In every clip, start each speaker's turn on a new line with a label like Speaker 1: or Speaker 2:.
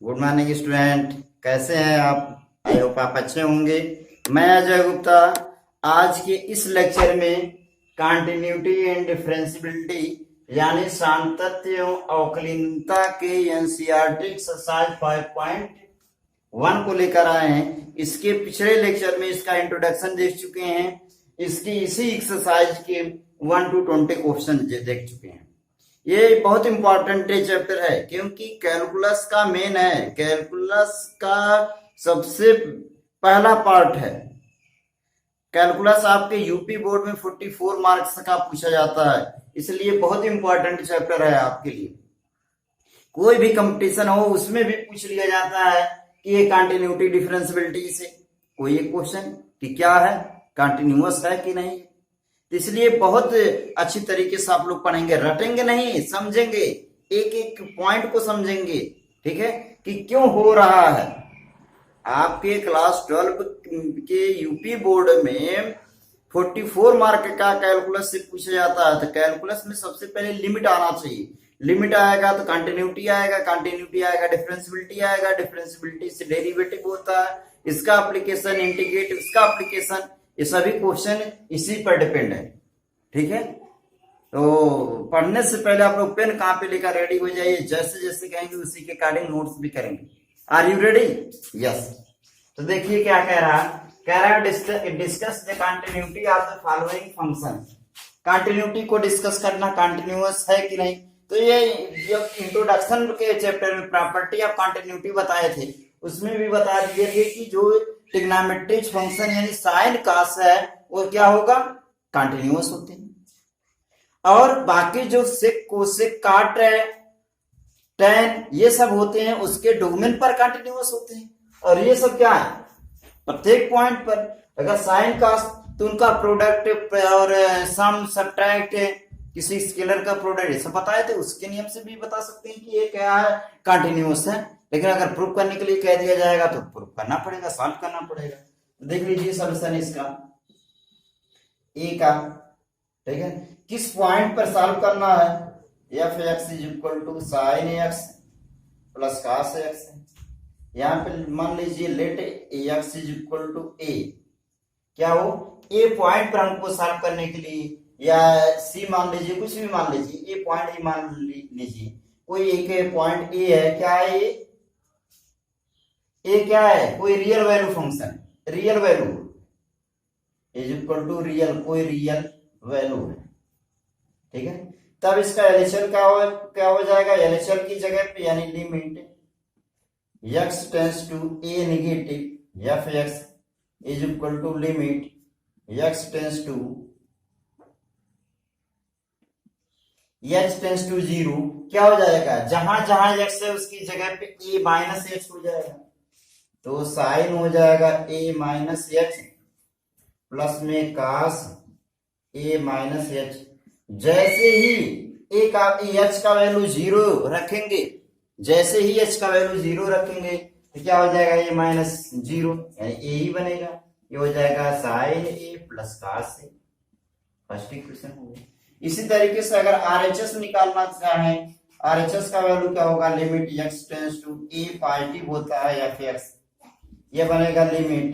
Speaker 1: Good morning student. कैसे हैं आप? आई होप आप अच्छे होंगे। मैं अजय गुप्ता आज के इस लेक्चर में कॉन्टिन्यूटी एंड डिफरेंशियबिलिटी यानी सातत्य एवं अवकलनीयता के एनसीईआरटी एक्सरसाइज 5.1 को लेकर आए हैं। इसके पिछले लेक्चर में इसका इंट्रोडक्शन देख चुके हैं। इसकी इसी एक्सरसाइज के 1 to 20 क्वेश्चन देख चुके हैं। ये बहुत इंपॉर्टेंट चैप्टर है क्योंकि कैलकुलस का मेन है, कैलकुलस का सबसे पहला पार्ट है। कैलकुलस आपके यूपी बोर्ड में 44 मार्क्स का पूछा जाता है, इसलिए बहुत इंपॉर्टेंट चैप्टर है आपके लिए। कोई भी कंपटीशन हो उसमें भी पूछ लिया जाता है कि ये कंटिन्यूटी डिफरेंशियबिलिटी से कोई एक क्वेश्चन कि क्या है, कंटिन्यूअस है कि नहीं। इसलिए बहुत अच्छी तरीके से आप लोग पढ़ेंगे, रटेंगे नहीं, समझेंगे, एक एक पॉइंट को समझेंगे, ठीक है, कि क्यों हो रहा है। आपके क्लास 12 के यूपी बोर्ड में 44 मार्क का कैलकुलस से पूछा जाता है, तो कैलकुलस में सबसे पहले लिमिट आना चाहिए। लिमिट आएगा तो कंटिन्यूटी आएगा, कंटिन्यूटी आएगा डिफरेंशियबिलिटी आएगा, डिफरेंशियबिलिटी से डेरिवेटिव होता है, इसका एप्लीकेशन, इंटीग्रेटिव इसका एप्लीकेशन, ये सभी क्वेश्चन इसी पर डिपेंड है, ठीक है। तो पढ़ने से पहले आप लोग पेन कहाँ पे लेकर रेडी हो जाइए, जैसे जैसे कहेंगे उसी के अकॉर्डिंग नोट्स भी करेंगे। Are you ready? यस। तो देखिए क्या कह रहा है, discuss the continuity of the following function. Continuity को डिस्कस करना, कंटिन्यूअस है कि नहीं। तो ये जब इंट्रोडक्शन के चैप्टर में प्रॉपर्टी ऑफ कंटिन्यूटी बताए थे, उसमें भी बता दिए थे कि जो ट्रिग्नोमेट्रिक फंक्शन यानी साइन कास है वो क्या होगा, कंटिन्यूअस होते हैं। और बाकी जो सेक, कोसेक, काट, टैन ये सब होते हैं उसके डोमेन पर कंटिन्यूअस होते हैं। और ये सब क्या है, प्रत्येक पॉइंट पर। अगर साइन कास तो उनका प्रोडक्ट और सम सब्ट्रैक्ट किसी स्केलर का प्रोडक्ट ये सब बताए थे, उसके नियम से भी बता सकते हैं कि ये क्या है, कंटिन्यूअस है। लेकिन अगर प्रूफ करने के लिए कह दिया जाएगा तो प्रूफ करना पड़ेगा, सॉल्व करना पड़ेगा। देख लीजिए सॉल्यूशन इसका ए का, ठीक है। किस पॉइंट पर सॉल्व करना है, F x is equal to sine X plus cos X. यहाँ पे मान लीजिए let X is equal to A, क्या हो, ए पॉइंट पर हमको सॉल्व करने के लिए, या सी मान लीजिए, कुछ भी मान लीजिए, ए पॉइंट ही मान लीजिए, कोई एक पॉइंट ए है, क्या है ए क्या है, कोई real value function, real value is equal to real, कोई रियल वैल्यू है, ठीक है। तब इसका एलएचएल क्या हो जाएगा, एलएचएल की जगह पे यानी limit x tends to a negative f x is equal to limit x tends to zero, क्या हो जाएगा, जहां जहां x है उसकी जगह पे a माइनस एक्स हो जाएगा। तो साइन हो जाएगा a माइनस एक्स प्लस में कास a माइनस एक्स। जैसे ही a का h का वैल्यू जीरो रखेंगे, जैसे ही h का वैल्यू जीरो रखेंगे तो क्या हो जाएगा, a माइनस जीरो यानी a ही बनेगा। ये हो जाएगा sine a plus cos a। First equation हो गया। इसी तरीके से अगर RHS निकालना चाहें, RHS का वैल्यू क्या होगा, limit x tends to a positive होता है एफ एक्स, ये बनेगा limit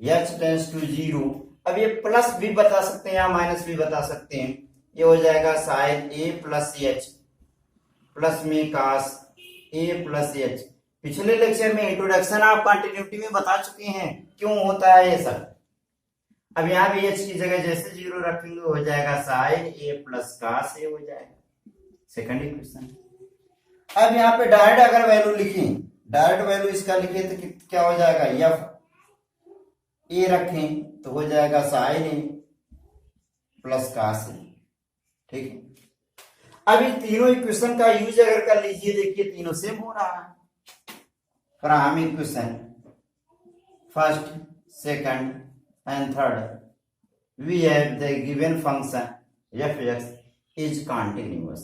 Speaker 1: x tends to zero. अब ये प्लस भी बता सकते हैं या माइनस भी बता सकते हैं, ये हो जाएगा sine a plus h plus में कास a प्लस एच। पिछले लेक्चर में इंट्रोडक्शन ऑफ कंटिन्यूटी में बता चुके हैं क्यों होता है ये सब। अब यहाँ भी h की जगह जैसे जीरो रखेंगे हो जाएगा sine a plus cos a हो जाएगा, सेकंड इक्वेशन। अब यहाँ पे डायरेक्ट अगर वैल्यू लिखें, डायरेक्ट वैल्यू इसका लिखे तो क्या हो जाएगा, एफ ए रखें तो हो जाएगा साइन ए प्लस कास ए, ठीक है। अब इन तीनों इक्वेशन का यूज अगर कर लीजिए, देखिए तीनों सेम हो रहा है। From equation first, second and third we have the given function f x is continuous,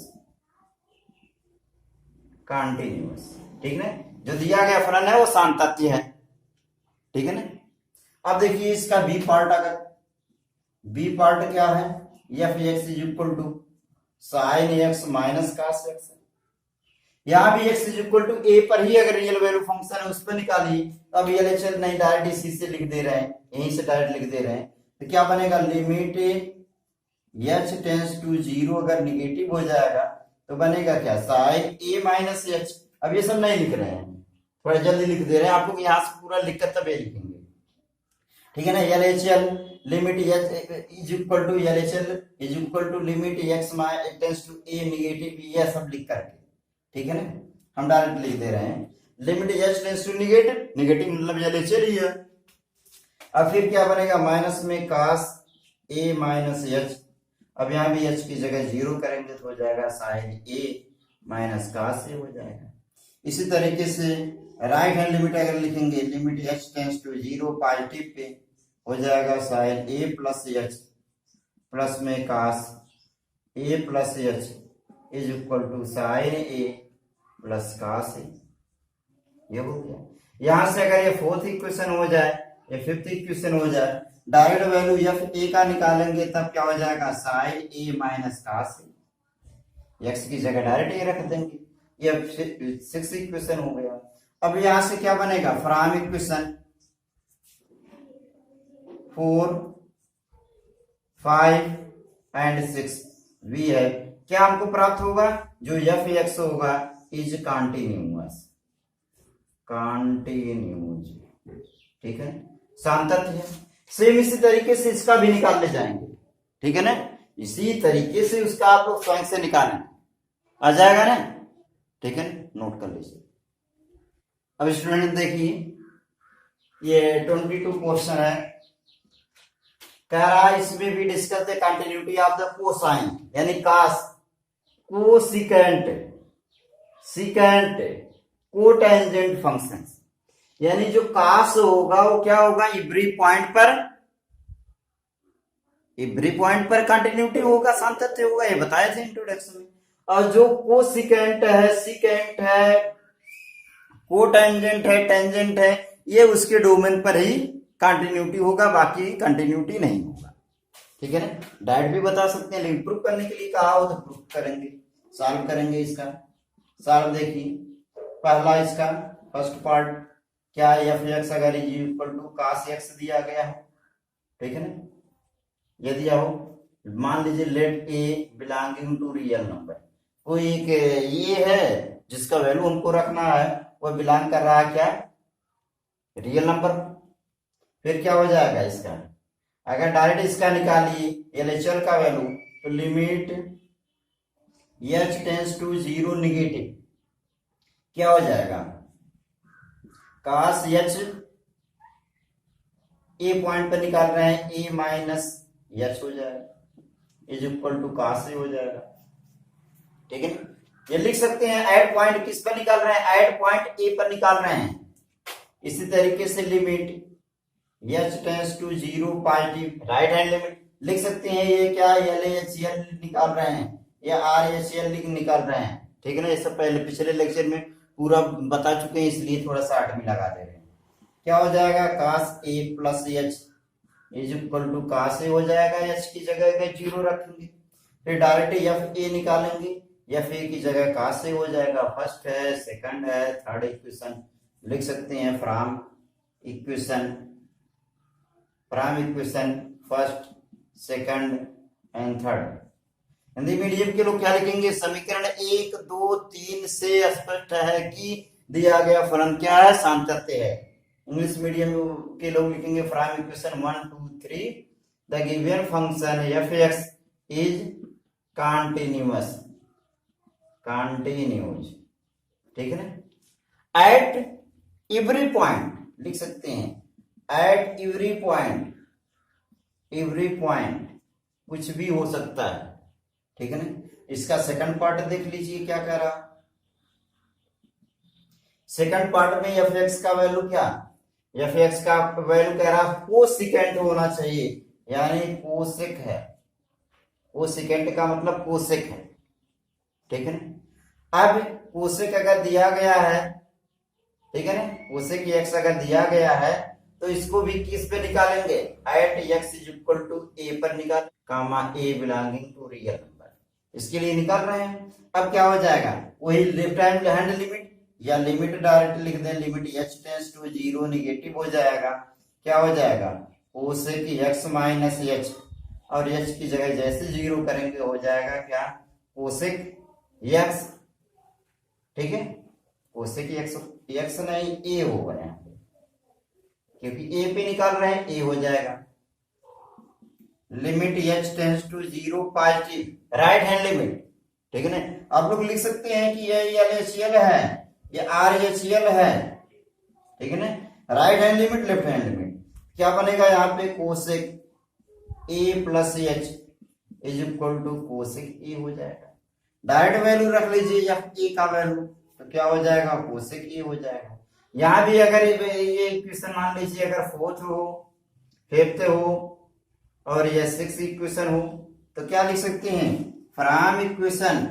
Speaker 1: continuous, ठीक है। जो दिया गया फलन है वो सातत्य है, ठीक है ना। अब देखिए इसका बी पार्ट, अगर बी पार्ट क्या है, F x is equal to sine x minus cos x. यहाँ भी x इज इक्वल टू ए पर ही अगर रियल वैल्यू फंक्शन है उस पर निकालिए। तो अब LHL नहीं, डायरेक्ट इसी से लिख दे रहे हैं, यहीं से डायरेक्ट लिख दे रहे हैं। तो क्या बनेगा, लिमिट h टेंस टू 0 अगर निगेटिव हो जाएगा तो बनेगा क्या, साइन ए माइनस एच। अब ये सब नहीं लिख रहे हैं, थोड़ा जल्दी लिख दे रहे हैं आपको, यहाँ से पूरा लिखकर तब ये लिखेंगे, ठीक है ना। LHL limit is equal to LHL is equal to limit x tends to a negative, ये सब लिख करके, ठीक है ना। हम डायरेक्ट लिख दे रहे हैं limit h tends to negative, negative मतलब LHL ही है। अब फिर क्या बनेगा, माइनस में cos a माइनस एच। अब यहाँ भी h की जगह 0 करेंगे तो हो जाएगा sine a minus cos a हो जाएगा। इसी तरीके से राइट हैंड लिमिट अगर लिखेंगे, limit h tends to 0 positive पे हो जाएगा sine a plus h plus में cos a plus h is equal to sine a plus cos a। ये हो गया। यहां से अगर ये फोर्थ इक्वेशन हो जाए, ये फिफ्थ इक्वेशन हो जाए, डायरेक्ट वैल्यू एफ ए का निकालेंगे तब क्या हो जाएगा, sine a minus cos a। X की जगह डायरेक्ट ये रख देंगे, ये सिक्स इक्वेशन हो गया। अब यहां से क्या बनेगा, फ्रॉम इक्वेशन 4, 5 एंड 6 वी है, क्या हमको प्राप्त होगा, जो एफ एक्स होगा इज कॉन्टिन्यूअस, कॉन्टिन्यूज, ठीक है, सान्तत्य है। सेम इसी तरीके से इसका भी निकालने जाएंगे, ठीक है ना। इसी तरीके से उसका आप लोग स्वयं से निकालें, आ जाएगा ना, ठीक है, नोट कर लीजिए। अब स्टूडेंट देखिए, ये 22 क्वेश्चन है, कह रहा है इसमें भी discuss the continuity of the cosine यानी कास, कोसिकेंट, सिकेंट, कोटेंजेंट फंक्शंस, यानी जो कास होगा वो क्या होगा, इवरी पॉइंट पर कंटिन्यूटी होगा, सातत्य होगा, ये बताए थे इंट्रोडक्शन में। और जो कोसिकेंट है, सिकेंट है, कोटेंजेंट है, टेंजेंट है, ये उसके डोमेन पर ही कंटिन्यूटी होगा, बाकी कंटिन्यूटी नहीं होगा, ठीक है ना। डायरेक्ट भी बता सकते हैं, लेकिन प्रूफ करने के लिए कहा हो तो प्रूफ करेंगे, सॉल्व करेंगे। इसका सॉल्व देखिए, पहला इसका फर्स्ट पार्ट क्या है, एफ एक्स अगर is equal to cos x दिया गया हो, ठीक है ना, ये दिया हो, मान लीजिए let a belonging to real number, कोई एक ये है जिसका वैल्यू हमको रखना है, वो बिलोंग कर रहा है क्या, रियल नंबर। फिर क्या हो जाएगा इसका, अगर डायरेक्ट इसका निकालिए LHL का वैल्यू, तो limit h tends to 0 negative क्या हो जाएगा, cos h, ए पॉइंट पर निकाल रहे हैं a माइनस h हो जाएगा is equal to cos a हो जाएगा, ठीक है। ये लिख सकते हैं, एट पॉइंट किस पर निकाल रहे हैं, एट पॉइंट ए पर निकाल रहे हैं। इसी तरीके से limit h tends to 0 positive, right hand limit लिख सकते हैं, ये क्या LHL निकाल रहे हैं या RHL निकाल रहे हैं, ठीक है ना। ये सब पहले पिछले लेक्चर में पूरा बता चुके हैं, इसलिए थोड़ा सा आठ में लगा दे रहे हैं। क्या हो जाएगा, cos a plus h is equal to cos a हो जाएगा, h की जगह 0 रखेंगे, फिर डायरेक्ट एफ ए निकालेंगे, एफ ए की जगह cos a हो जाएगा। फर्स्ट है, सेकंड है, थर्ड इक्वेशन लिख सकते हैं, from equation first, second and third. Hindi medium के लोग क्या लिखेंगे, समीकरण 1, 2, 3 से स्पष्ट है कि दिया गया फलन क्या है, सातत्य है। इंग्लिश मीडियम के लोग लिखेंगे from equation 1, 2, 3 the given function f x is continuous, ठीक है ना। एट एवरी पॉइंट लिख सकते हैं, एट एवरी पॉइंट कुछ भी हो सकता है, ठीक है ना। इसका सेकंड पार्ट देख लीजिए क्या कह रहा, सेकंड पार्ट में एफ एक्स का वैल्यू क्या, एफ एक्स का वैल्यू कह रहा कोसिकेंट होना चाहिए, यानी कोसेक है, कोसिकेंट का मतलब कोसेक है, ठीक है ना। अब कोसेक अगर दिया गया है, ठीक है ना, कोसेक एक्स अगर दिया गया है तो इसको भी किस पे निकालेंगे, at x is equal to ए पर निकाल, comma A belonging to real number, इसके लिए निकाल रहे हैं। अब क्या हो जाएगा, वही लेफ्ट हैंड लिमिट या लिमिट डायरेक्ट लिख दें, limit h tends to 0 negative हो जाएगा। क्या हो जाएगा, कोसेक x माइनस h, और h की जगह जैसे 0 करेंगे हो जाएगा क्या, कोसेक x। ठीक है, कोसेक x नहीं a होगा यहाँ पे, क्योंकि a पे निकाल रहे हैं, a हो जाएगा। Limit h tends to 0 positive right hand limit. ठीक है ना, आप लोग लिख सकते हैं कि ये LHL है, ये RHL है। ठीक है ना, right hand limit left hand limit. क्या बनेगा यहाँ पे, cosec a plus h is equal to cosec a हो जाएगा। डायरेक्ट वैल्यू रख लीजिए या a का वैल्यू, तो क्या हो जाएगा, कोसेक a हो जाएगा। यहाँ भी अगर ये इक्वेशन मान लीजिए अगर फोर्थ हो, फिफ्थ हो और ये सिक्स इक्वेशन हो, तो क्या लिख सकते हैं, फ्रॉम इक्वेशन,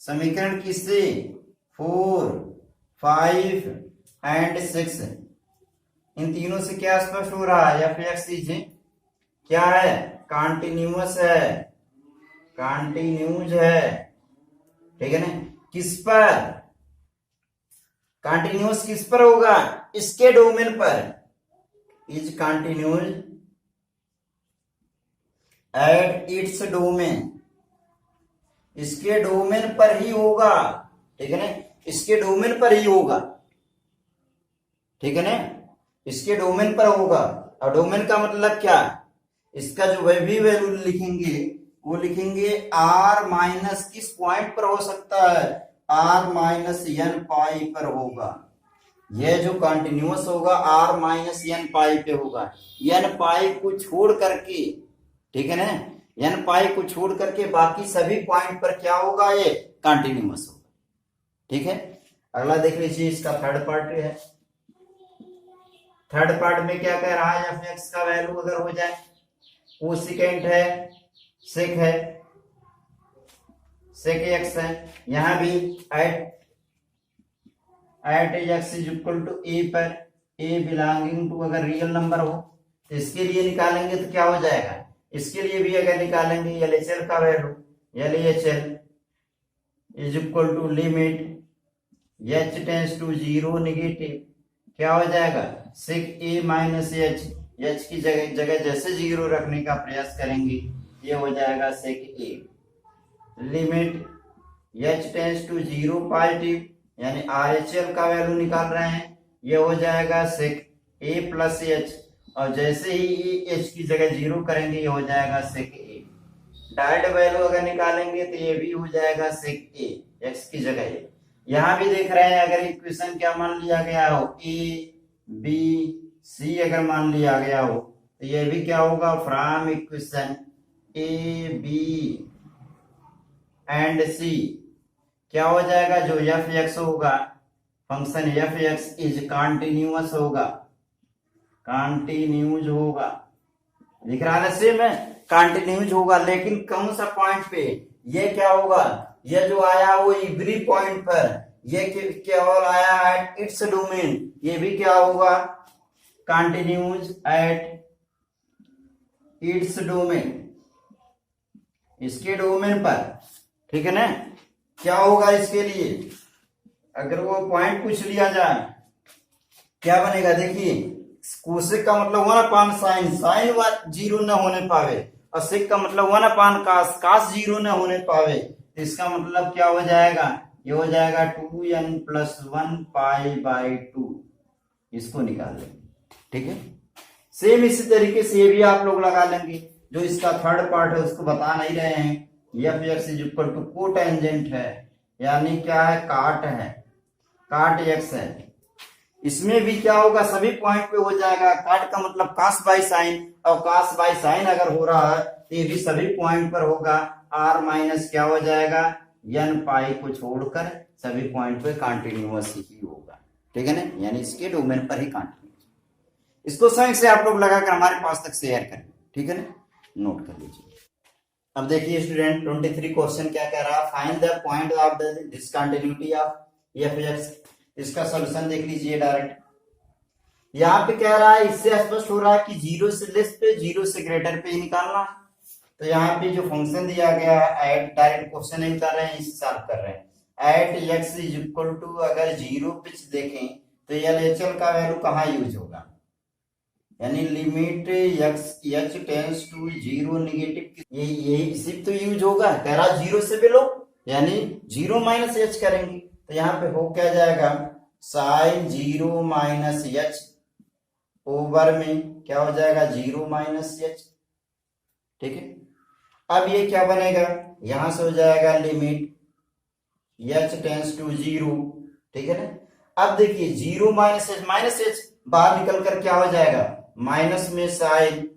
Speaker 1: समीकरण किससे, 4, 5 एंड 6, इन तीनों से क्या स्पष्ट हो रहा है, एफ एक्स इज क्या है, कॉन्टिन्यूअस है, कॉन्टिन्यूज है। ठीक है ना, किस पर, कॉन्टिन्यूअस किस पर होगा, इसके डोमेन पर, is continues at its domain, इसके डोमेन पर ही होगा। ठीक है ना, इसके डोमेन पर ही होगा। ठीक है ना, इसके डोमेन पर होगा। और डोमेन का मतलब क्या, इसका जो भी वैल्यू लिखेंगे वो लिखेंगे r माइनस किस पॉइंट पर हो सकता है, r माइनस n पाई पर होगा। यह जो कंटिन्यूअस होगा r माइनस n पाई पे होगा, n पाई को छोड़ करके। ठीक है ना, n पाई को छोड़ करके बाकी सभी पॉइंट पर क्या होगा, ये कंटिन्यूअस होगा। ठीक है, अगला देख लीजिए, इसका थर्ड पार्ट है। थर्ड पार्ट में क्या कह रहा है, एफ एक्स का वैल्यू अगर हो जाए, कोसेकेंट है, सेक है, सेक एक्स है, यहां भी at x is equal to ए पर, ए बिलोंगिंग टू अगर रियल नंबर हो तो इसके लिए निकालेंगे तो क्या हो जाएगा, इसके लिए भी अगर निकालेंगे LHL का value, LHL is equal to limit h tends to 0 negative, क्या हो जाएगा, सेक a माइनस h की जगह जैसे 0 रखने का प्रयास करेंगे, ये हो जाएगा sec a। Limit h tends to 0 positive, यानी RHL का वैल्यू निकाल रहे हैं, ये हो जाएगा सेक a प्लस h, और जैसे ही h की जगह 0 करेंगे ये हो जाएगा सेक a। डायरेक्ट वैल्यू अगर निकालेंगे तो ये भी हो जाएगा सेक a, x की जगह। यहां भी देख रहे हैं अगर इक्वेशन क्या मान लिया गया हो, a b c अगर मान लिया गया हो तो ये भी क्या होगा, from equation a b and c क्या हो जाएगा, जो एफ एक्स होगा, function f x is continuous होगा, कॉन्टिन्यूज होगा। दिख रहा है सेम है, कॉन्टिन्यूज होगा, लेकिन कौन सा पॉइंट पे, ये क्या होगा, ये जो आया वो एवरी पॉइंट पर, ये केवल आया एट इट्स डोमेन, ये भी क्या होगा, कॉन्टिन्यूज एट इट्स डोमेन, इसके डोमेन पर। ठीक है ना, क्या होगा इसके लिए, अगर वो पॉइंट पूछ लिया जाए क्या बनेगा, देखिए कोसेक का मतलब 1 साइन, साइन 0 न होने पावे, और सेक का मतलब 1 कास, कास 0 न होने पावे, तो इसका मतलब क्या हो जाएगा, ये हो जाएगा 2n प्लस 1 पाई बाई 2, इसको निकाल लेंगे। ठीक है, सेम इसी तरीके से ये भी आप लोग लगा लेंगे। जो इसका थर्ड पार्ट है उसको बता नहीं रहे हैं, f x is equal to cotangent है, यानी क्या है, काट है, काट एक्स है। इसमें भी क्या होगा, सभी पॉइंट पे हो जाएगा, काट का मतलब कास बाई साइन, और कास बाई साइन अगर हो रहा है तो ये भी सभी पॉइंट पर होगा, आर माइनस क्या हो जाएगा, एन पाई को छोड़कर सभी पॉइंट पे कॉन्टिन्यूअस ही होगा। ठीक है ना, यानी इसके डोमेन पर ही कॉन्टिन्यूअस। इसको संग से आप लोग लगाकर हमारे पास तक शेयर करें। ठीक है ना, नोट कर लीजिए। अब देखिए स्टूडेंट 23 क्वेश्चन क्या कह रहा है, find the point of the discontinuity of F x. इसका सॉल्यूशन देख लीजिए डायरेक्ट। यहाँ पे कह रहा है, इससे स्पष्ट हो रहा है कि 0 से लेस पे 0 से ग्रेटर पे ही निकालना। तो यहाँ पे जो फंक्शन दिया गया है एट, डायरेक्ट क्वेश्चन नहीं बता रहे हैं, इसे सॉल्व कर रहे हैं। At x is equal to, अगर जीरो पिच देखें तो एलएचएल का वैल्यू कहाँ यूज होगा, यानी limit x h tends to zero negative, यही सिर्फ तो यूज होगा। कह रहा जीरो से बिलो, यानी जीरो माइनस एच करेंगे तो यहाँ पे हो क्या जाएगा, sine zero minus H over में क्या हो जाएगा, जीरो माइनस एच। ठीक है, अब ये क्या बनेगा, यहां से हो जाएगा limit h tends to zero. ठीक है ना, अब देखिए जीरो माइनस एच बाहर निकल कर क्या हो जाएगा, माइनस में sine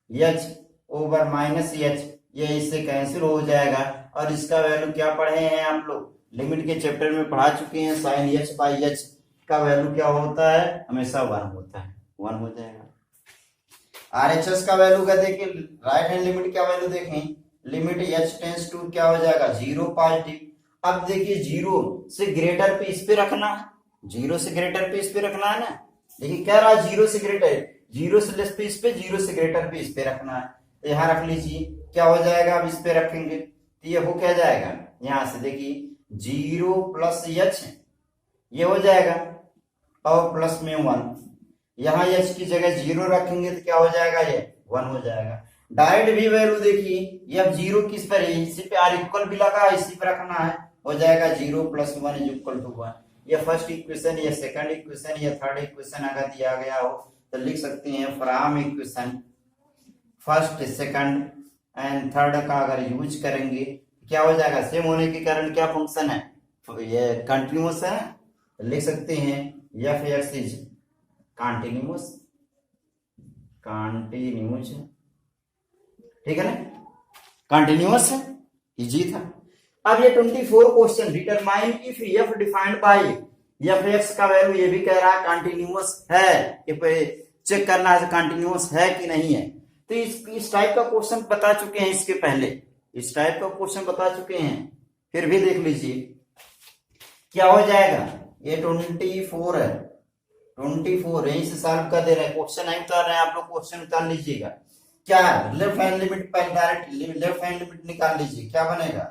Speaker 1: h over minus h, ये इससे कैंसिल हो जाएगा। और इसका वैल्यू क्या पढ़े हैं आप लोग, लिमिट के चैप्टर में पढ़ा चुके हैं, साइन एच बाई एच का वैल्यू क्या होता है, हमेशा 1 होता है, 1 हो जाएगा। आरएचएस का वैल्यू का देखिए, राइट हैंड लिमिट क्या वैल्यू देखें, लिमिट एच टेंस टू क्या हो जाएगा, जीरो पॉजिटिव। अब देखिए जीरो से ग्रेटर पे इस पे रखना है, जीरो से ग्रेटर पे इस पे रखना है ना, देखिए क्या रहा, जीरो से ग्रेटर, जीरो से लेस पे इस पे, जीरो से ग्रेटर पे इस पे रखना है, तो यहाँ रख लीजिए, क्या हो जाएगा, अब इस पे रखेंगे तो ये हो क्या जाएगा, यहां से देखिए जीरो प्लस एच ये हो जाएगा, और प्लस में 1, यहाँ एच की जगह जीरो रखेंगे तो क्या हो जाएगा, ये 1 हो जाएगा। डायरेक्ट भी वैल्यू देखिए, ये अब जीरो किस पर है, इसी पे आर इक्वल भी लगा है, इसी पे रखना है, हो जाएगा zero plus 1 is equal to 1। ये फर्स्ट इक्वेशन, ये सेकंड इक्वेशन, ये थर्ड इक्वेशन अगर दिया गया हो तो लिख सकते हैं from equation first second and third का अगर यूज करेंगे क्या हो जाएगा, सेम होने के कारण क्या फंक्शन है, ये कंटिन्यूअस है, लिख सकते हैं f x is continuous, continuous, ठीक है ना, कंटिन्यूअस है, इजी था। अब ये 24 question, determine if F defined bye F x का वैल्यू, ये भी कह रहा है कंटिन्यूअस है, ये चेक करना है कंटिन्यूअस है कि नहीं है। तो इस टाइप का क्वेश्चन बता चुके हैं इसके पहले, इस टाइप का क्वेश्चन बता चुके हैं, फिर भी देख लीजिए क्या हो जाएगा, ये 24 है, 24 यहीं से सॉल्व कर दे रहे हैं, क्वेश्चन नहीं उतार रहे हैं आप लोग, क्वेश्चन उतार लीजिएगा। क्या लेफ्ट हैंड लिमिट पर डायरेक्ट लेफ्ट हैंड लिमिट निकाल लीजिए, क्या बनेगा,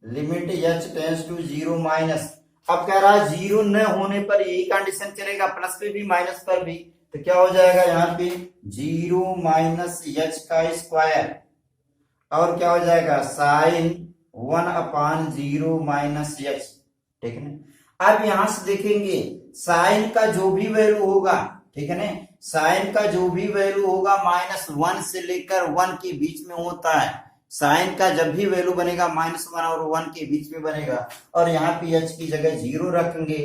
Speaker 1: limit h tends to zero minus, अब कह रहा है जीरो न होने पर यही कंडीशन चलेगा, प्लस पे भी माइनस पर भी, तो क्या हो जाएगा यहाँ पे जीरो माइनस एच का स्क्वायर, और क्या हो जाएगा साइन 1/0 माइनस एच। ठीक है ना, अब यहां से देखेंगे साइन का जो भी वैल्यू होगा, ठीक है ना, साइन का जो भी वैल्यू होगा -1 से लेकर 1 के बीच में होता है, साइन का जब भी वैल्यू बनेगा -1 और 1 के बीच में बनेगा, और यहाँ पे एच की जगह जीरो रखेंगे,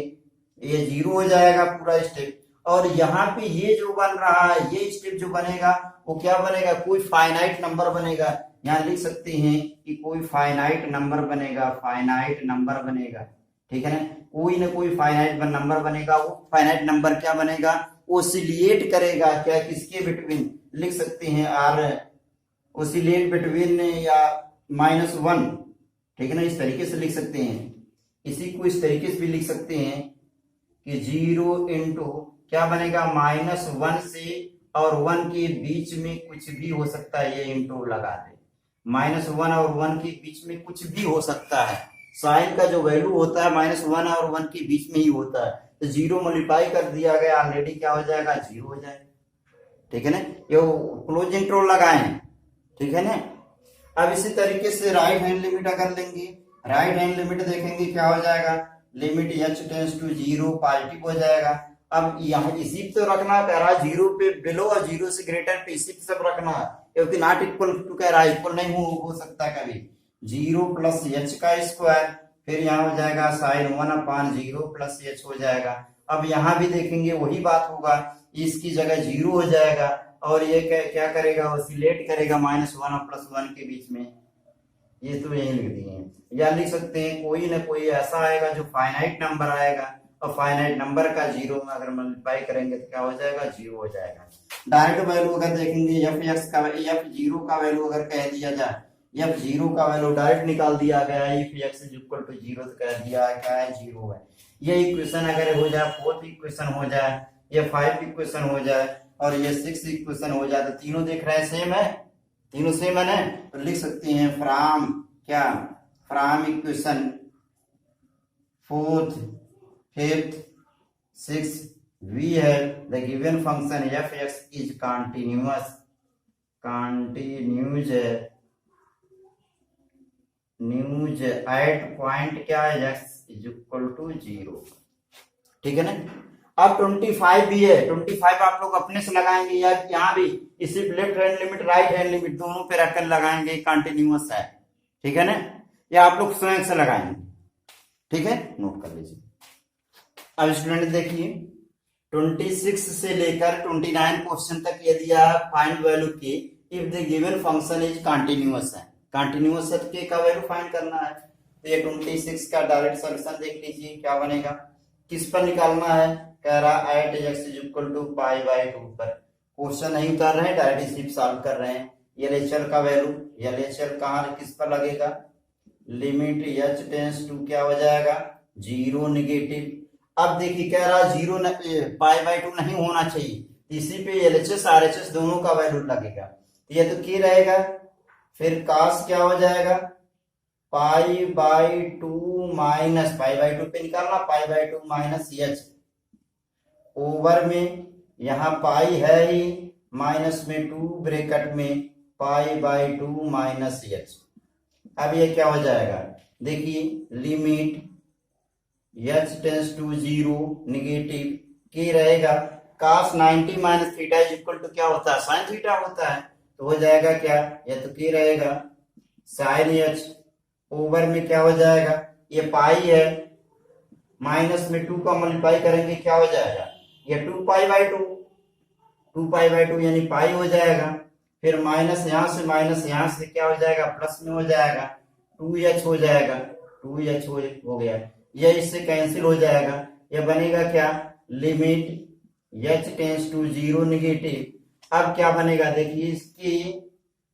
Speaker 1: ये जीरो हो जाएगा पूरा स्टेप। और यहाँ पे ये जो बन रहा है, ये स्टेप जो बनेगा वो क्या बनेगा, कोई फाइनाइट नंबर बनेगा, यहाँ लिख सकते हैं कि कोई फाइनाइट नंबर बनेगा, फाइनाइट नंबर बनेगा, ठीक है ना, कोई ना कोई फाइनाइट नंबर बनेगा। वो फाइनाइट नंबर क्या बनेगा, ओसिलेट करेगा क्या, किसके बिटवीन, लिख सकते हैं आर ओसिलेट बिटवीन या -1, ठीक है ना, इस तरीके से लिख सकते हैं। इसी को इस तरीके से भी लिख सकते हैं कि 0 इंटू क्या बनेगा, -1 से और 1 के बीच में कुछ भी हो सकता है, ये इंटू लगा दे, -1 और 1 के बीच में कुछ भी हो सकता है। साइन का जो वैल्यू होता है -1 और 1 के बीच में ही होता है, तो 0 मल्टीप्लाई कर दिया गया ऑलरेडी, क्या हो जाएगा, 0 हो जाएगा, ठीक है ना, ये क्लोज इंटरवल लगाए, ठीक है ना। अब इसी तरीके से राइट हैंड लिमिट अगर लेंगे, राइट हैंड लिमिट देखेंगे क्या हो जाएगा, limit h tends to 0 positive हो जाएगा। अब यहाँ इसी पे तो रखना कह रहा है, 0 पे बिलो और 0 से ग्रेटर पे इसी पे सब रखना है, क्योंकि नॉट इक्वल टू कह रहा है, इक्वल नहीं हो सकता कभी, 0 प्लस एच का स्क्वायर, फिर यहाँ हो जाएगा साइन 1/0 प्लस एच हो जाएगा। अब यहाँ भी देखेंगे वही बात होगा, इसकी जगह 0 हो जाएगा, और ये क्या करेगा, ऑसिलेट करेगा -1 और +1 के बीच में, ये तो यही लिख दिए हैं। या लिख सकते हैं कोई ना कोई ऐसा आएगा जो फाइनाइट नंबर आएगा, और फाइनाइट नंबर का 0 में अगर मल्टीप्लाई करेंगे तो क्या हो जाएगा, 0 हो जाएगा। डायरेक्ट वैल्यू अगर देखेंगे f का, f0 का वैल्यू अगर कह दिया जाए, f0 का वैल्यू डायरेक्ट निकाल दिया गया है, if x is equal to 0 तो कह दिया क्या है, 0 है। ये इक्वेशन अगर हो जाए, 4th इक्वेशन हो जाए, ये 5th इक्वेशन हो जाए, और ये 6th इक्वेशन हो जाए, तो तीनों देख रहे हैं सेम है, तीनों सेम है ना, तो लिख सकते हैं फ्रॉम क्या, from equation fourth fifth six we है the given function f x is continuous न्यूज एट पॉइंट क्या है एक्स इज इक्वल टू 0। ठीक है ना। अब 25 भी है, 25 आप लोग अपने से लगाएंगे या यहाँ भी इसी left hand limit right hand limit दोनों पे रखकर लगाएंगे, कंटिन्यूअस है। ठीक है ना, या आप लोग स्वयं से लगाएंगे। ठीक है, नोट कर लीजिए। अब स्टूडेंट देखिए 26 से लेकर 29 क्वेश्चन तक ये दिया है फाइंड वैल्यू की if the given function is continuous है। कंटिन्यूअस है तो के का वैल्यू फाइंड करना है। तो ये 26 का डायरेक्ट सॉल्यूशन देख लीजिए क्या बनेगा, किस पर निकालना है, कह रहा at x is equal to pi by 2 पर। क्वेश्चन नहीं उतार रहे हैं, डायरेक्ट इसी सॉल्व कर रहे हैं। एलएचएल का वैल्यू, एलएचएल कहाँ किस पर लगेगा, लिमिट एच टेंस टू क्या हो जाएगा 0 नेगेटिव। अब देखिए कह रहा 0 पाई बाई 2 नहीं होना चाहिए, इसी पे एलएचएस आरएचएस दोनों का वैल्यू लगेगा। तो ये तो की रहेगा, फिर कास क्या हो जाएगा पाई बाई 2 माइनस पाई बाई 2 पे निकालना, पाई बाई 2 माइनस एच ओवर में यहाँ पाई है ही माइनस में 2 ब्रैकेट में पाई बाई 2 माइनस एच। अब ये क्या हो जाएगा देखिए limit h tends to 0 negative के रहेगा cos 90 minus theta is equal to क्या होता है साइन थीटा होता है। तो हो जाएगा क्या, ये तो के रहेगा साइन एच ओवर में क्या हो जाएगा, ये पाई है माइनस में 2 का मल्टीप्लाई करेंगे क्या हो जाएगा, ये 2 पाई बाई 2, 2 पाई बाई 2 यानी पाई हो जाएगा। फिर माइनस यहां से माइनस यहां से क्या हो जाएगा प्लस में हो जाएगा 2h हो जाएगा, 2h हो गया, यह इससे कैंसिल हो जाएगा। यह बनेगा क्या limit h tends to 0 negative. अब क्या बनेगा देखिए इसकी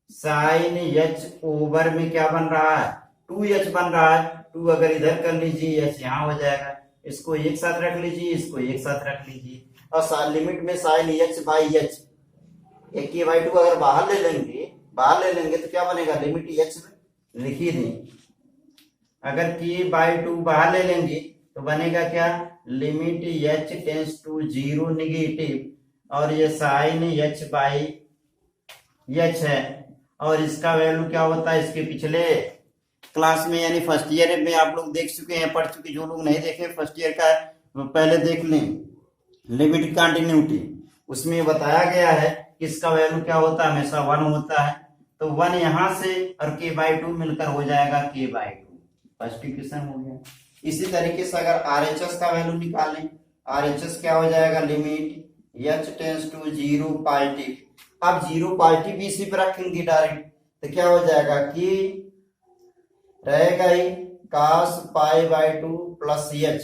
Speaker 1: साइन h ओवर में क्या बन रहा है 2h बन रहा है, 2 अगर इधर कर लीजिए h यहाँ हो जाएगा, इसको एक साथ रख लीजिए, इसको एक साथ रख लीजिए और लिमिट में साइन h बाई h एक के बाई 2 अगर बाहर ले लेंगे तो क्या बनेगा लिमिट h लिखिए दें। अगर के बाई 2 बाहर ले लेंगे तो बनेगा क्या limit h tends to 0 negative और ये साइन h बाई h है और इसका वैल्यू क्या होता है, इसके पिछले क्लास में यानी फर्स्ट ईयर में आप लोग देख चुके हैं, पढ़ चुके, जो लोग नहीं देखे फर्स्ट ईयर का पहले देख लें। लिमिट कंटिन्यूटी उसमें बताया गया है कि इसका वैल्यू क्या होता है हमेशा 1 होता है। तो 1 यहां से और के बाई 2 मिलकर हो जाएगा के बाई 2, फर्स्ट इक्वेशन हो गया। इसी तरीके से अगर आरएचएस का वैल्यू निकालें, आरएचएस क्या हो जाएगा limit h tends to 0 pi T. अब 0 पाई टी भी इसी पर रखेंगे डायरेक्ट, तो क्या हो जाएगा कि रहेगा ही cos pi by 2 plus h।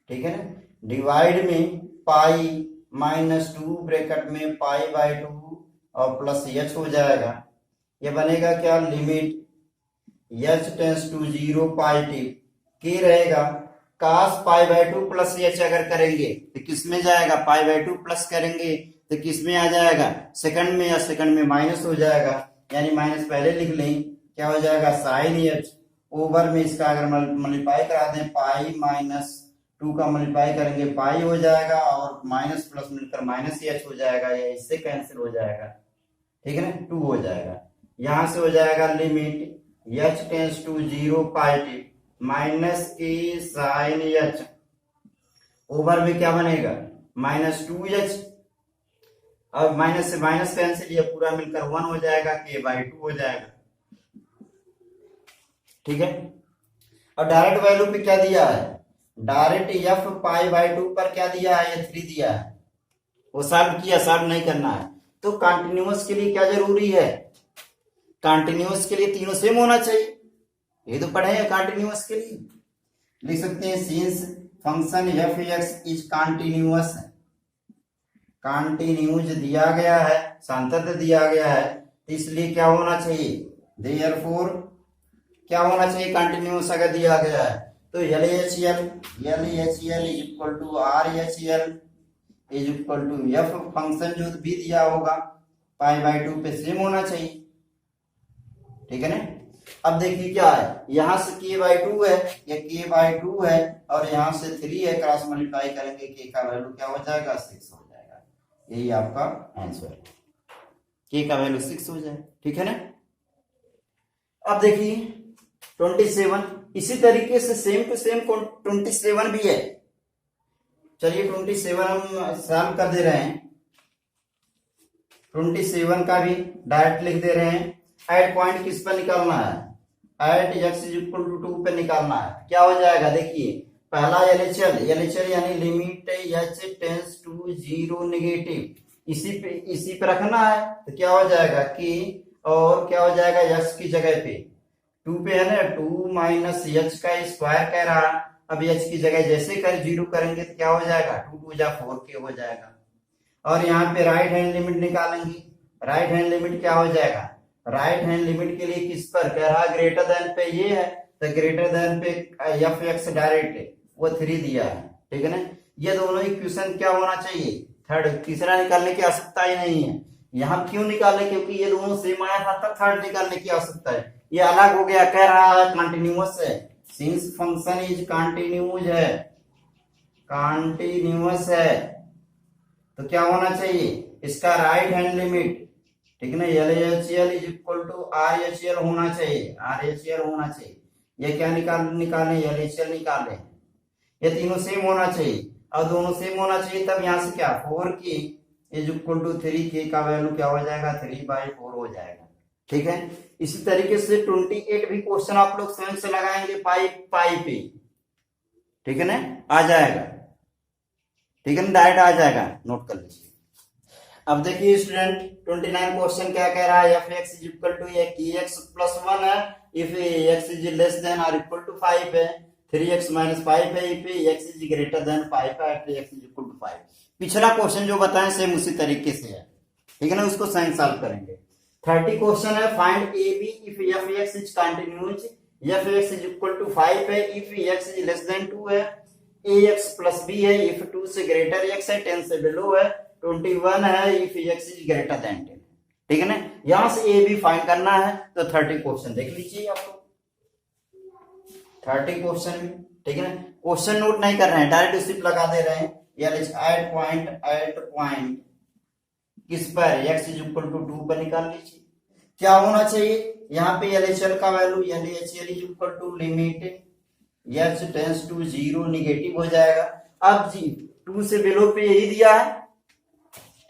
Speaker 1: ठीक है ना, डिवाइड में पाई माइनस 2 ब्रैकेट में पाई बाई 2 और प्लस h हो जाएगा। ये बनेगा क्या limit h tends to 0 pi T के रहेगा cos pi by 2 plus h अगर करेंगे तो किस में जाएगा, पाई बाई 2 प्लस करेंगे तो किस में आ जाएगा सेकंड में, या सेकंड में माइनस हो जाएगा, यानी माइनस पहले लिख लें क्या हो जाएगा साइन h ओवर में इसका अगर मल्टीप्लाई करा दें पाई माइनस 2 का मल्टीप्लाई करेंगे पाई हो जाएगा और माइनस प्लस मिलकर माइनस h हो जाएगा, या इससे कैंसिल हो जाएगा। ठीक है ना, 2 हो जाएगा, यहां से हो जाएगा limit h tends to 0 pi T minus के साइन h ओवर में क्या बनेगा माइनस 2h, अब माइनस से माइनस कैंसिल, ये पूरा मिलकर 1 हो जाएगा, के बाई 2 हो जाएगा। ठीक है, और डायरेक्ट वैल्यू पे क्या दिया है, डायरेक्ट f पाई बाई 2 पर क्या दिया है, ये 3 दिया है, वो सॉल्व किया, सॉल्व नहीं करना है। तो कंटिन्यूअस के लिए क्या जरूरी है, कंटिन्यूअस के लिए तीनों सेम होना चाहिए, ये तो पढ़े हैं। कंटिन्यूअस के लिए लिख सकते हैं since function f x is continuous, continues दिया गया है, संतत दिया गया है, तो इसलिए क्या होना चाहिए, देयरफॉर क्या होना चाहिए कंटिन्यूअस अगर दिया गया है तो LHL is equal to RHL is equal to f function जो भी दिया होगा पाई बाई 2 पे सेम होना चाहिए। ठीक है ना। अब देखिए क्या है, यहां से k/2 है, ये k/2 है और यहां से 3 है, क्रॉस मल्टीप्लाई करेंगे k का वैल्यू क्या हो जाएगा 6 हो जाएगा। यही आपका आंसर है, k का वैल्यू 6 हो जाएगा। ठीक है ना। अब देखिए 27, इसी तरीके से सेम टू सेम 27 भी है। चलिए 27 हम सॉल्व कर दे रहे हैं। 27 का भी डायरेक्ट लिख दे रहे हैं। एट पॉइंट किस पर निकालना है, एट x इक्वल टू 2 पे निकालना है। क्या हो जाएगा देखिए, पहला एलएचएल यानी limit h tends to 0 negative, इसी पे रखना है। तो क्या हो जाएगा कि, और क्या हो जाएगा x की जगह पे 2 पे है ना, 2 माइनस h का स्क्वायर कह रहा। अब h की जगह जैसे कर 0 करेंगे तो क्या हो जाएगा 2 2 जा 4k हो जाएगा। और यहाँ पे राइट हैंड लिमिट निकालेंगे। राइट हैंड लिमिट क्या हो जाएगा, राइट हैंड लिमिट के लिए किस पर कह रहा, ग्रेटर देन पे ये है, तो ग्रेटर देन पे एफ एक्स डायरेक्ट वो 3 दिया है। ठीक है ना। ये दोनों इक्वेशन क्या होना चाहिए, थर्ड, तीसरा निकालने की आवश्यकता ही नहीं है। यहाँ क्यों निकाले, क्योंकि ये दोनों सेम आया था, तब थर्ड निकालने की आवश्यकता है। ये अलग हो गया, कह रहा है कंटिन्यूअस है, सिंस फंक्शन इज कंटिन्यूज है, कंटिन्यूअस है, तो क्या होना चाहिए इसका राइट हैंड लिमिट, ठीक है ना, LHL is equal to RHL होना चाहिए, RHL होना चाहिए। ये क्या निकाले LHL निकाले, ये तीनों सेम होना चाहिए। और दोनों सेम होना चाहिए, तब यहाँ से क्या 4k is equal to 3k का वैल्यू क्या हो जाएगा 3/4 हो जाएगा। ठीक है। इसी तरीके से 28 भी क्वेश्चन आप लोग स्वयं से लगाएंगे पाई पे। ठीक है ना, आ जाएगा। ठीक है ना, डायरेक्ट आ जाएगा, नोट कर लीजिए। अब देखिए स्टूडेंट 29 क्वेश्चन क्या कह रहा है, F x is equal to ये की एक्स प्लस 1 है, if x is less than और इक्वल टू 5 है, 3x माइनस 5 है, if x is greater than 5 है, तो एक्स इज इक्वल टू 5। पिछला क्वेश्चन जो बताएं सेम उसी तरीके से है। ठीक है ना, उसको साइन सॉल्व करेंगे। 30 क्वेश्चन है, find a b if f x is continuous, f x is equal to 5 है, if x is less than 2 है, ए एक्स प्लस बी है, इफ 2 से ग्रेटर एक्स है, 10 से बिलो है, 21 है, if x is greater then 10। ठीक है ना, यहां से ए बी फाइंड करना है। तो 30 क्वेश्चन देख लीजिए आपको, 30 क्वेश्चन में। ठीक है ना, क्वेश्चन नोट नहीं कर रहे हैं, डायरेक्ट सिर्फ लगा दे रहे हैं। एट पॉइंट किस पर x इज इक्वल टू 2 पर निकाल लीजिए। क्या होना चाहिए यहाँ पे LHL का value, LHL is equal to limit h tends to 0 negative हो जाएगा। अब जी 2 से बिलो पे यही दिया है,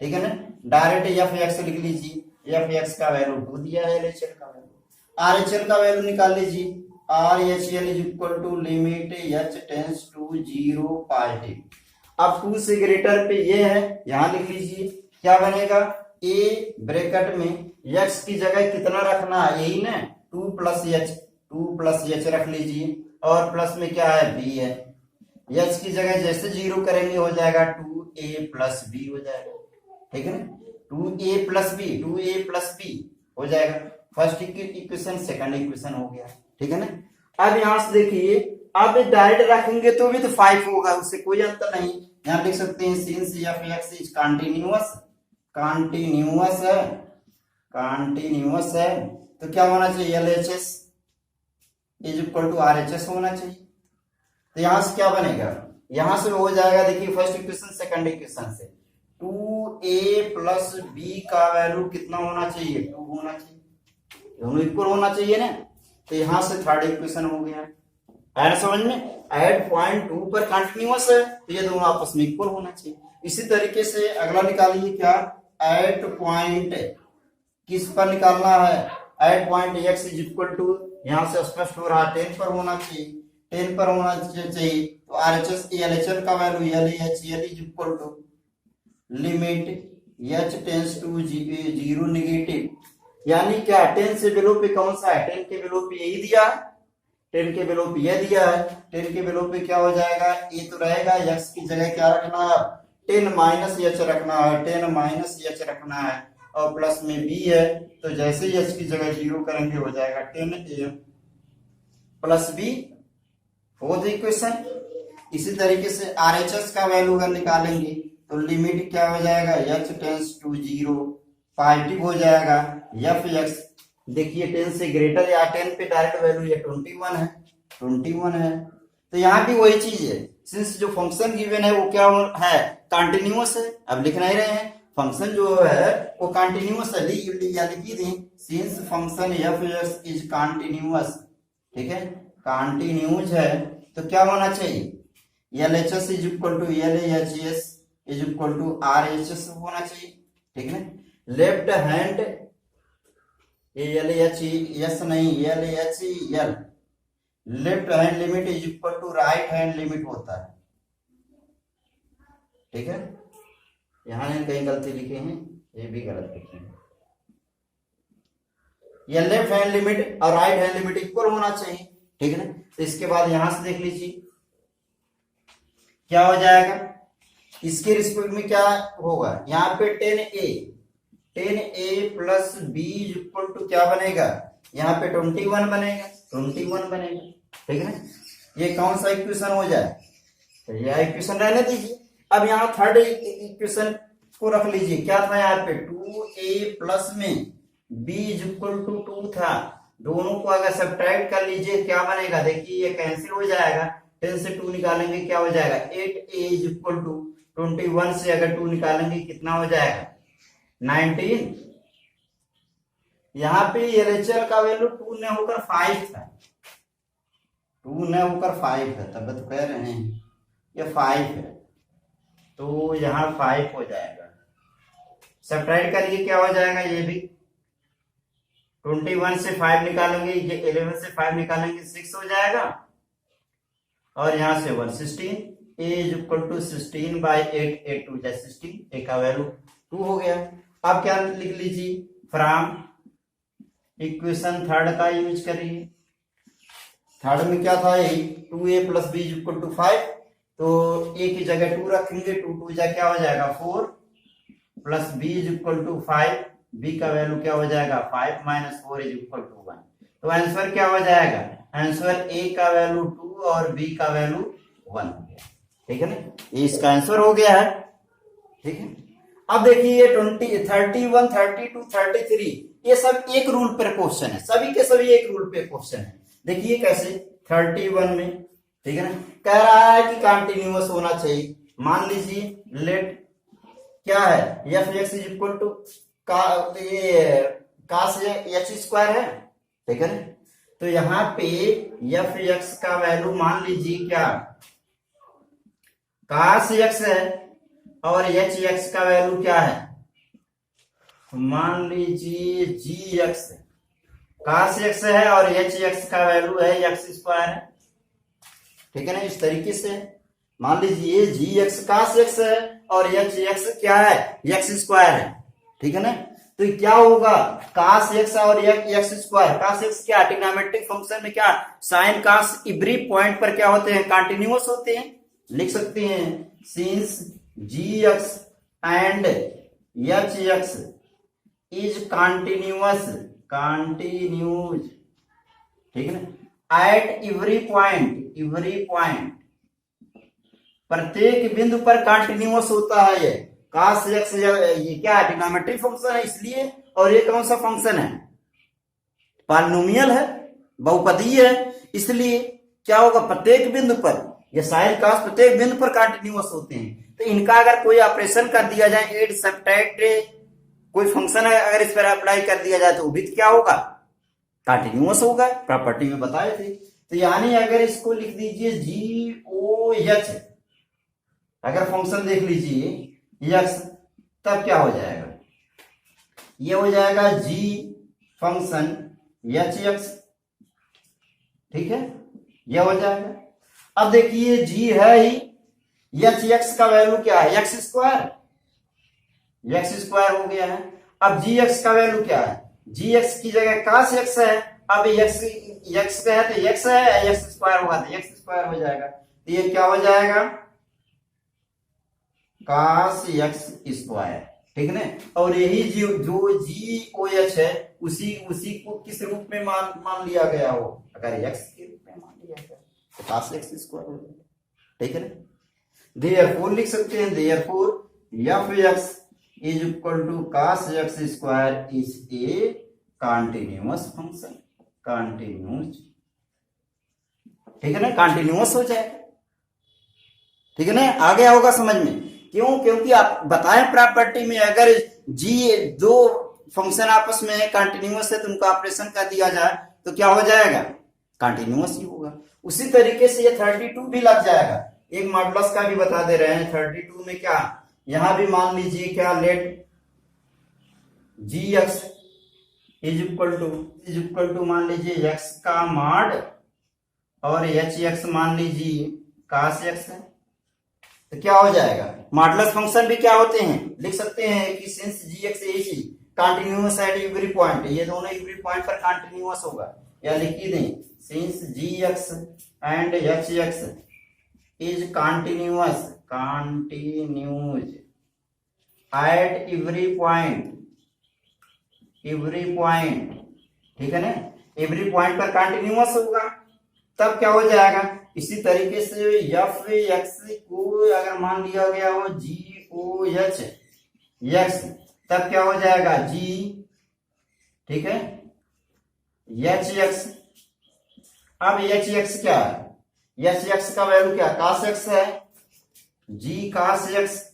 Speaker 1: ठीक है ना, डायरेक्ट एफ एक्स लिख लीजिए, एफ एक्स का वैल्यू 2 दिया है, LHL का वैल्यू, RHL का वैल्यू निकाल लीजिए, RHL is equal to limit h tends to 0 positive. अब 2 से ग्रेटर पे ये है, यहां लिख लीजिए, क्या बनेगा a ब्रैकेट में x की जगह कितना रखना है, यही ना 2 प्लस h रख लीजिए, और प्लस में क्या है b है, h की जगह जैसे 0 करेंगे हो जाएगा 2a प्लस b हो जाएगा। ठीक है ना, 2a प्लस b हो जाएगा। फर्स्ट इक्वेशन सेकंड इक्वेशन हो गया। ठीक है ना। अब यहां से देखिए, अब डायरेक्ट रखेंगे तो भी तो 5 होगा, उससे कोई अंतर नहीं। यहां लिख सकते हैं since f x is continuous है, तो क्या होना चाहिए LHS is equal to RHS होना चाहिए। तो यहां से क्या बनेगा, यहां से हो जाएगा, देखिए फर्स्ट इक्वेशन सेकंड इक्वेशन से 2a प्लस b का वैल्यू कितना होना चाहिए 2 होना चाहिए, दोनों इक्वल होना चाहिए ना। तो यहां से थर्ड इक्वेशन हो गया। ऐड समझ में, ऐड पॉइंट 2 पर कंटिन्यूअस है, तो ये दोनों आपस में इक्वल होना चाहिए। इसी तरीके से अगला निकालिए, क्या ऐड पॉइंट किस पर निकालना है, at point x is equal to, यहां से स्पष्ट हो रहा है 10 पर होना चाहिए, 10 पर होना चाहिए। तो RHS LHL का value LHL is equal to limit h tends to 0 negative, यानी क्या 10 से बिलो पे कौन सा है, 10 के बिलो पे यही दिया है, 10 के बिलो पे यह दिया है, 10 के बिलो पे क्या हो जाएगा, ये तो रहेगा, x की जगह क्या रखना है 10 माइनस h रखना है, 10 माइनस h रखना है, और प्लस में b है, तो जैसे ही h की जगह 0 करेंगे हो जाएगा 10a plus b, fourth equation. इसी तरीके से RHS का वैल्यू अगर निकालेंगे तो लिमिट क्या हो जाएगा h टेंस टू 0 पॉजिटिव हो जाएगा, f x देखिए 10 से ग्रेटर या 10 पे डायरेक्ट वैल्यू ये 21 है, 21 है। तो यहाँ भी वही चीज है, सिंस जो फंक्शन गिवन है वो क्या है, कंटिन्यूअस है। अब लिख नहीं रहे हैं, फंक्शन जो है वो कंटिन्यूअस है, या लिखी थी since function f x is continuous, ठीक है, कंटिन्यूज है तो क्या होना चाहिए, L H S is equal to L H S is equal to R H S होना चाहिए, ठीक है। Left hand L H S नहीं, L H L, left hand limit is equal to right hand limit होता है, ठीक है। यहां कहीं गलती लिखे हैं, ये भी गलत लिखे हैं, ये लेफ्ट हैंड लिमिट और राइट हैंड लिमिट इक्वल होना चाहिए, ठीक है ना। तो इसके बाद यहां से देख लीजिए क्या हो जाएगा, इसके रिस्पेक्ट में क्या होगा, यहाँ पे 10a plus b equal to क्या बनेगा, यहाँ पे 21 बनेगा, 21 बनेगा, ठीक है ना। ये कौन सा इक्वेशन हो जाए, तो यह इक्वेशन रहने दीजिए। अब यहाँ थर्ड इक्वेशन को रख लीजिए, क्या था यहाँ पे 2a प्लस में b इक्वल टू 2 था, दोनों को अगर सब्ट्रैक्ट कर लीजिए क्या बनेगा, देखिए ये कैंसिल हो जाएगा, 10 से 2 निकालेंगे क्या हो जाएगा, 8a इक्वल टू 21 से अगर 2 निकालेंगे कितना हो जाएगा 19। यहाँ पे एलएचएल का वैल्यू 2 न होकर 5 था, 2 न होकर 5 है, तब तो कह रहे हैं ये 5 है, तो यहाँ 5 हो जाएगा। सब्ट्रैक्ट करिए क्या हो जाएगा, ये भी 21 से 5 निकालेंगे, ये 11 से 5 निकालेंगे 6 हो जाएगा, और यहाँ से 1 16 a is equal to 16 by 8, 8 2 जा 16, a का वैल्यू 2 हो गया। अब क्या लिख लीजिए, फ्रॉम इक्वेशन थर्ड का यूज करिए, थर्ड में क्या था यही 2a plus b is equal to 5, तो a की जगह 2 रखेंगे, 2 2 जा क्या हो जाएगा 4 plus b is equal to 5, b का वैल्यू क्या हो जाएगा 5 माइनस 4 इज इक्वल टू 1, तो आंसर क्या हो जाएगा, आंसर a का वैल्यू 2 और b का वैल्यू 1 हो गया, ठीक है ना, ये इसका आंसर हो गया है, ठीक है। अब देखिए 20 31 32 33 ये सब एक रूल पर क्वेश्चन है, सभी के सभी एक रूल पे क्वेश्चन है। देखिए कैसे 31 में, ठीक है ना, कह रहा है कि कंटिन्यूअस होना चाहिए, मान लीजिए लेट क्या है F x is equal to का ये कास एच स्क्वायर है, ठीक है ना। तो यहाँ पे एफ एक्स का वैल्यू मान लीजिए क्या कास एक्स है, और एच एक्स का वैल्यू क्या है, मान लीजिए जी एक्स, कास एक्स है और एच एक्स का वैल्यू है एक्स स्क्वायर है, ठीक है ना। इस तरीके से मान लीजिए जी एक्स कास एक्स है और एच एक्स क्या है एक्स स्क्वायर है, ठीक है ना। तो क्या होगा कास एक्स और एक्स स्क्वायर, कास एक्स क्या ट्रिग्नोमेट्रिक फंक्शन में क्या साइन कास एवरी पॉइंट पर क्या होते हैं कंटिन्यूअस होते हैं, लिख सकते हैं since g x and h x is continuous, continuous, ठीक है ना, एट एवरी पॉइंट, प्रत्येक बिंदु पर कंटिन्यूअस होता है ये कास एक्स, ये क्या ट्रिग्नोमेट्रिक फंक्शन है इसलिए, और ये कौन सा फंक्शन है पॉलिनोमियल है, बहुपदीय है, इसलिए क्या होगा प्रत्येक बिंदु पर ये साइन कास प्रत्येक बिंदु पर कंटिन्यूअस होते हैं। तो इनका अगर कोई ऑपरेशन कर दिया जाए, एड सब्ट्रैक्ट कोई फंक्शन अगर इस पर अप्लाई कर दिया जाए तो वो भी क्या होगा कंटिन्यूअस होगा, प्रॉपर्टी में बताए थे। तो यानी अगर इसको लिख दीजिए जी ओ एच, अगर फंक्शन देख लीजिए एक्स, तब क्या हो जाएगा, ये हो जाएगा जी फंक्शन एच एक्स, ठीक है, ये हो जाएगा। अब देखिए जी है ही, एच एक्स का वैल्यू क्या है एक्स स्क्वायर, एक्स स्क्वायर हो गया है। अब जी एक्स का वैल्यू क्या है, जी एक्स की जगह कास एक्स है, अब एक्स का है तो एक्स है, एक्स स्क्वायर होगा तो एक्स स्क्वायर हो जाएगा, तो ये क्या हो जाएगा कास एक्स स्क्वायर, ठीक है ना। और यही जो जी ओ एच है उसी को किस रूप में मान लिया गया हो, अगर एक्स के रूप में मान लिया गया तो कास एक्स स्क्वायर हो जाएगा, ठीक है ना। देयरफॉर लिख सकते हैं, therefore f x is equal to cos x square is a continuous function, continuous, ठीक है ना, कॉन्टिन्यूअस हो जाएगा, ठीक है ना, आ गया होगा समझ में। क्यों? क्योंकि आप बताएं प्रॉपर्टी में अगर जी दो फंक्शन आपस में कंटिन्यूअस है तो उनका ऑपरेशन कर दिया जाए तो क्या हो जाएगा, कंटिन्यूअस ही होगा। उसी तरीके से ये 32 भी लग जाएगा। एक मॉडुलस का भी बता दे रहे हैं 32 में क्या, यहां भी मान लीजिए क्या, let g x is equal to मान लीजिए एक्स का मॉड और एच एक्स मान लीजिए कास एक्स है, तो क्या हो जाएगा, मॉडुलस फंक्शन भी क्या होते हैं, लिख सकते हैं कि since g x h continuous at every point, ये दोनों एवरी पॉइंट पर कंटिन्यूअस होगा, या लिख ही दें since g x and h x is continuous at every point, ठीक है ना, एवरी पॉइंट पर कंटिन्यूअस होगा, तब क्या हो जाएगा। इसी तरीके से एफ एक्स को अगर मान लिया गया हो जी ओ एच एक्स, तब क्या हो जाएगा जी, ठीक है, एच एक्स। अब एच एक्स क्या है, एच एक्स का वैल्यू क्या, कास एक्स है, जी कास एक्स।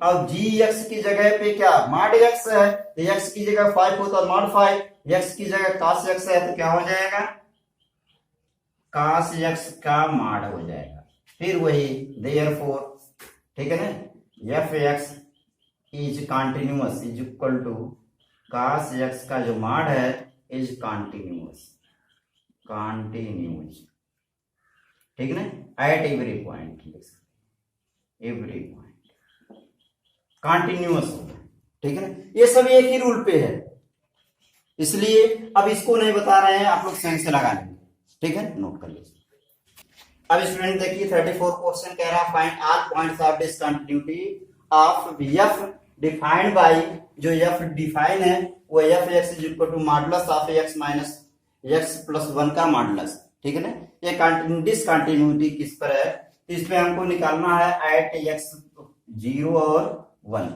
Speaker 1: अब जी एक्स की जगह पे क्या मॉड एक्स है, तो एक्स की जगह 5 होता है मॉड 5, एक्स की जगह कास एक्स है तो क्या हो जाएगा, कास एक्स का मॉड हो जाएगा। फिर वही देयरफॉर, ठीक है ना, f x is continuous is equal to cos x का जो मॉड है इज कंटिन्यूअस, ठीक है ना, at every point, every point continuous होगा, ठीक है ना, ये सब एक ही रूल पे है, इसलिए अब इसको नहीं बता रहे हैं, आप लोग सेंस से लगा लेंगे, ठीक है, नोट कर लीजिए। अब स्टूडेंट देखिए 34 क्वेश्चन कह रहा है find all points of discontinuity of f defined by, जो एफ डिफाइन है वो f x is equal to modulus of x minus x plus 1 का मॉडुलस, ठीक है ना। ये डिसकंटिन्यूटी किस पर है, तो इस पे हमको निकालना है एट एक्स 0 और 1,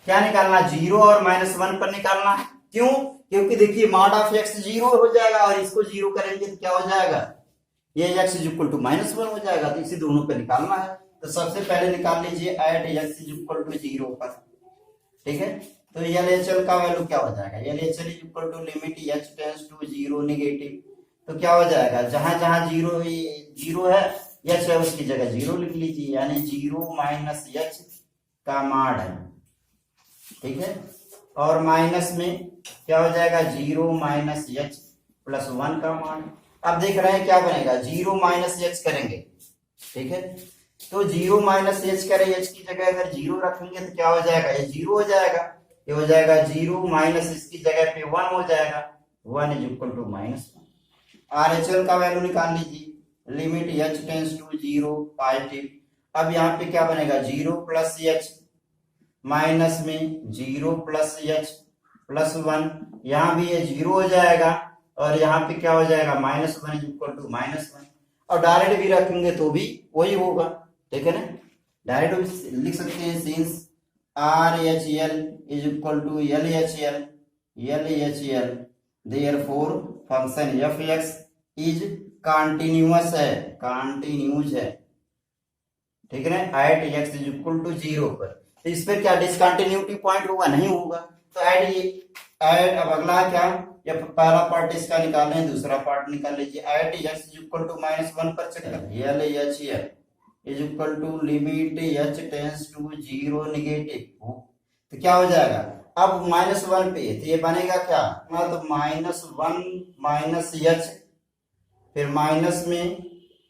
Speaker 1: क्या निकालना, 0 और -1 पर निकालना है। क्यों? क्योंकि देखिए मॉड ऑफ एक्स 0 हो जाएगा और इसको 0 करेंगे तो क्या हो जाएगा, ये x इज इक्वल टू -1 हो जाएगा, तो इसी दोनों पे निकालना है। तो सबसे पहले निकाल लीजिए at x is equal to 0 पर, ठीक है। तो LHL का वैल्यू क्या हो जाएगा, LHL is equal to limit h tends to 0 negative, तो क्या हो जाएगा, जहां जहां 0 है h है उसकी जगह 0 लिख लीजिए, यानी 0 माइनस h का मॉड है, ठीक है, और माइनस में क्या हो जाएगा 0 माइनस h प्लस 1 का मॉड। अब देख रहे हैं क्या बनेगा, 0 माइनस h करेंगे, ठीक है, तो 0 माइनस h करें, h की जगह अगर 0 रखेंगे तो क्या हो जाएगा, ये 0 हो जाएगा, ये हो जाएगा 0 माइनस इसकी जगह पे 1 हो जाएगा, 1 इज इक्वल टू -1। RHL का वैल्यू निकाल लीजिए, limit h tends to 0 positive. अब यहाँ पे क्या बनेगा 0 प्लस h माइनस में 0 प्लस h प्लस 1, यहाँ भी ये 0 हो जाएगा और यहाँ पे क्या हो जाएगा -1 इज इक्वल टू -1, और डायरेक्ट भी रखेंगे तो भी वही होगा, ठीक है ना, डायरेक्ट लिख सकते हैं since RHL is equal to LHL therefore function fx is continuous है, कंटिन्यूज है, ठीक है ना, at x is equal to 0 पर। तो इस पर क्या डिसकंटिन्यूटी पॉइंट होगा, नहीं होगा, तो ऐड अब अगला क्या, या पहला पार्ट इसका निकाल लें, दूसरा पार्ट निकाल लीजिए, at x is equal to -1 पर चेक कर, LHL is equal to limit h tends to 0 negative, तो क्या हो जाएगा, अब -1 पे तो ये बनेगा क्या, तो -1 माइनस h, फिर माइनस में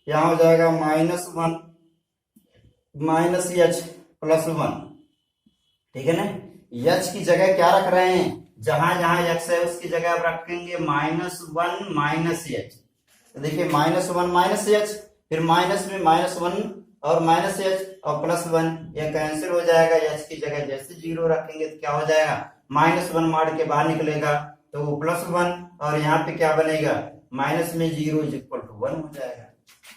Speaker 1: यहाँ हो जाएगा -1 माइनस h प्लस 1, ठीक है ना, h की जगह क्या रख रहे हैं, जहां जहां x है उसकी जगह आप रखेंगे -1 माइनस h, तो देखिए -1 माइनस h, फिर माइनस में -1 और माइनस h और प्लस 1, यह कैंसिल हो जाएगा, h की जगह जैसे 0 रखेंगे तो क्या हो जाएगा, -1 मार के बाहर निकलेगा तो वो +1, और यहाँ पे क्या बनेगा, माइनस में 0 इज इक्वल टू 1 हो जाएगा।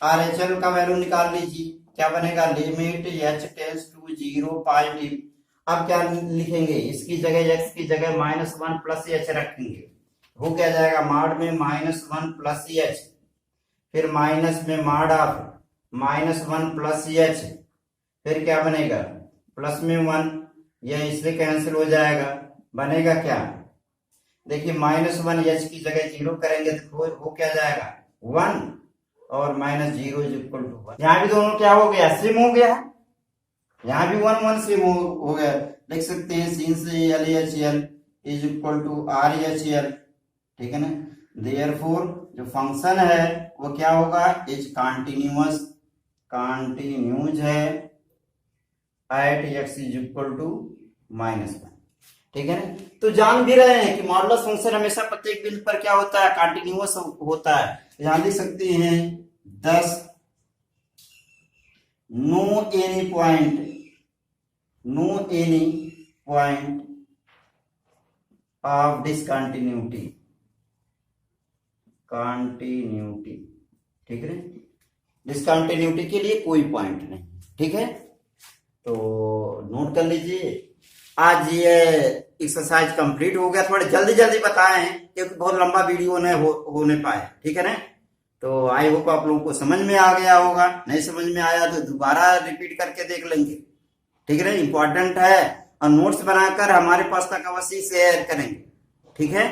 Speaker 1: RHL का वैल्यू निकाल लीजिए, क्या बनेगा, limit h tends to 0 positive. अब क्या लिखेंगे, इसकी जगह x की जगह -1 प्लस एच रखेंगे, वो क्या जाएगा मॉड में -1 प्लस एच, फिर माइनस में मॉड ऑफ -1 प्लस एच, फिर क्या बनेगा प्लस में 1, यह इससे कैंसिल हो जाएगा, बनेगा क्या, देखिए -1 एच की जगह 0 करेंगे तो वो क्या जाएगा 1 और -0 इज इक्वल टू 1। यहाँ भी दोनों क्या हो गया सेम हो गया, यहाँ भी 1 1 सेम हो गया, लिख सकते हैं sin से LHL is equal to RHL, ठीक है ना। देयरफॉर जो फंक्शन है वो क्या होगा इज कंटिन्यूज है at x is equal to -1, ठीक है ना। तो जान भी रहे हैं कि मॉडुलस फंक्शन हमेशा प्रत्येक बिंदु पर क्या होता है कंटिन्यूअस होता है। यहां लिख सकते हैं 10 no any point of discontinuity, ठीक है, डिसकंटिन्यूटी के लिए कोई पॉइंट नहीं, ठीक है। तो नोट कर लीजिए, आज ये एक्सरसाइज कंप्लीट हो गया, थोड़ा जल्दी जल्दी बताए हैं क्योंकि बहुत लंबा वीडियो नहीं होने पाए, ठीक है ना। तो आई होप आप लोगों को समझ में आ गया होगा, नहीं समझ में आया तो दोबारा रिपीट करके देख लेंगे, ठीक है ना, इंपॉर्टेंट है। और नोट्स बनाकर हमारे पास तक अवश्य शेयर करेंगे, ठीक है।